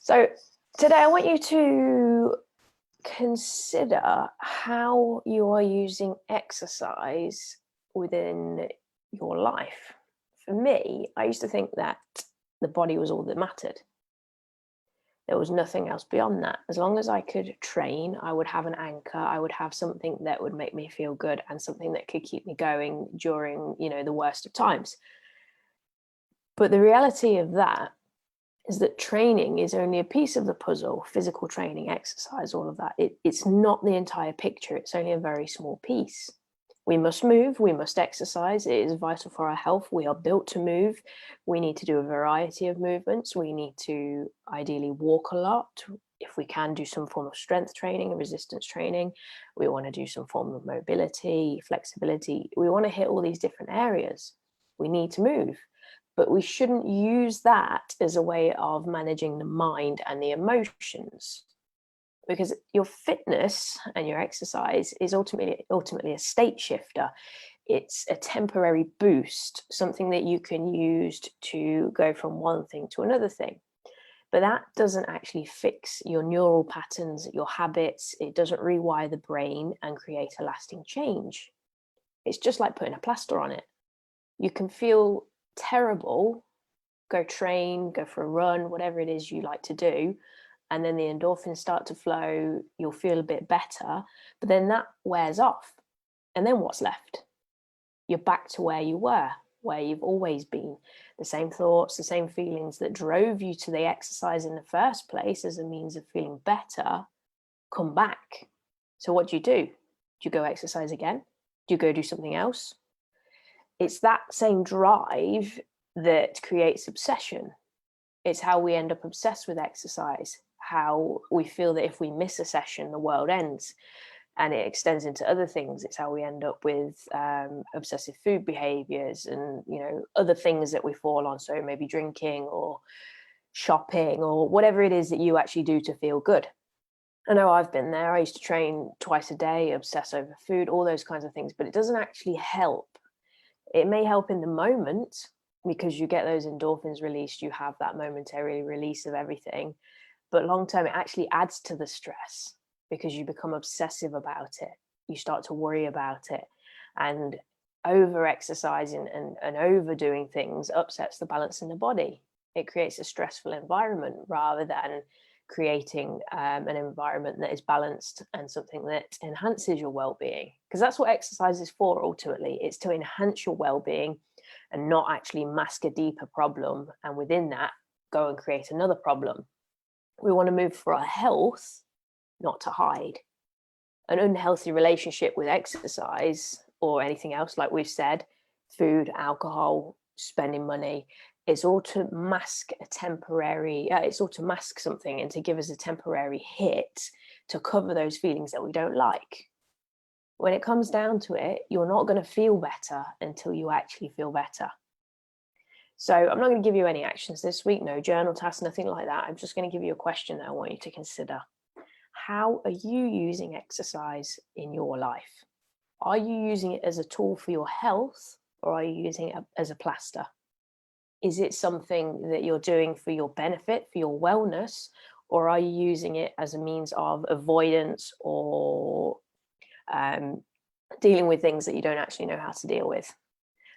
So today I want you to consider how you are using exercise within your life. For me, I used to think that the body was all that mattered. There was nothing else beyond that. As long as I could train, I would have an anchor, I would have something that would make me feel good and something that could keep me going during, the worst of times. But the reality of that is that training is only a piece of the puzzle. Physical training, exercise, all of that. It's not the entire picture. It's only a very small piece. We must move, we must exercise. It is vital for our health. We are built to move. We need to do a variety of movements. We need to ideally walk a lot. If we can, do some form of strength training and resistance training. We want to do some form of mobility, flexibility. We want to hit all these different areas. We need to move. But we shouldn't use that as a way of managing the mind and the emotions, because your fitness and your exercise is ultimately a state shifter. It's a temporary boost, something that you can use to go from one thing to another thing. But that doesn't actually fix your neural patterns, your habits. It doesn't rewire the brain and create a lasting change. It's just like putting a plaster on it. You can feel terrible, go train, go for a run, whatever it is you like to do, and then the endorphins start to flow, you'll feel a bit better, but then that wears off. And then what's left? You're back to where you were, where you've always been. The same thoughts, the same feelings that drove you to the exercise in the first place as a means of feeling better come back. So what do? Do you go exercise again? Do you go do something else? It's that same drive that creates obsession. It's how we end up obsessed with exercise, how we feel that if we miss a session, the world ends, and it extends into other things. It's how we end up with obsessive food behaviors and, other things that we fall on. So maybe drinking or shopping or whatever it is that you actually do to feel good. I know I've been there. I used to train twice a day, obsess over food, all those kinds of things, but it doesn't actually help. It may help in the moment because you get those endorphins released, you have that momentary release of everything. But long term, it actually adds to the stress because you become obsessive about it. You start to worry about it. And over exercising and overdoing things upsets the balance in the body. It creates a stressful environment rather than creating an environment that is balanced and something that enhances your well-being, because that's what exercise is for. Ultimately, it's to enhance your well-being and not actually mask a deeper problem, and within that go and create another problem. We want to move for our health, not to hide. An unhealthy relationship with exercise or anything else, like we've said, food, alcohol, spending money, it's all to mask it's all to mask something and to give us a temporary hit to cover those feelings that we don't like. When it comes down to it, you're not going to feel better until you actually feel better. So I'm not going to give you any actions this week, no journal tasks, nothing like that. I'm just going to give you a question that I want you to consider. How are you using exercise in your life? Are you using it as a tool for your health, or are you using it as a plaster? Is it something that you're doing for your benefit, for your wellness, or are you using it as a means of avoidance or dealing with things that you don't actually know how to deal with?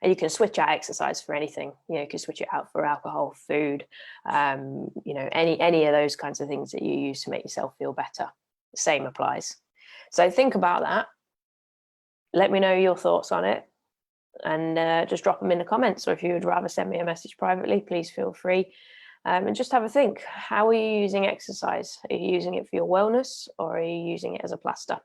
And you can switch out exercise for anything. You can switch it out for alcohol, food, any of those kinds of things that you use to make yourself feel better. The same applies. So think about that. Let me know your thoughts on it. And just drop them in the comments, or if you would rather send me a message privately, please feel free, and just have a think. How are you using exercise? Are you using it for your wellness, or are you using it as a plaster?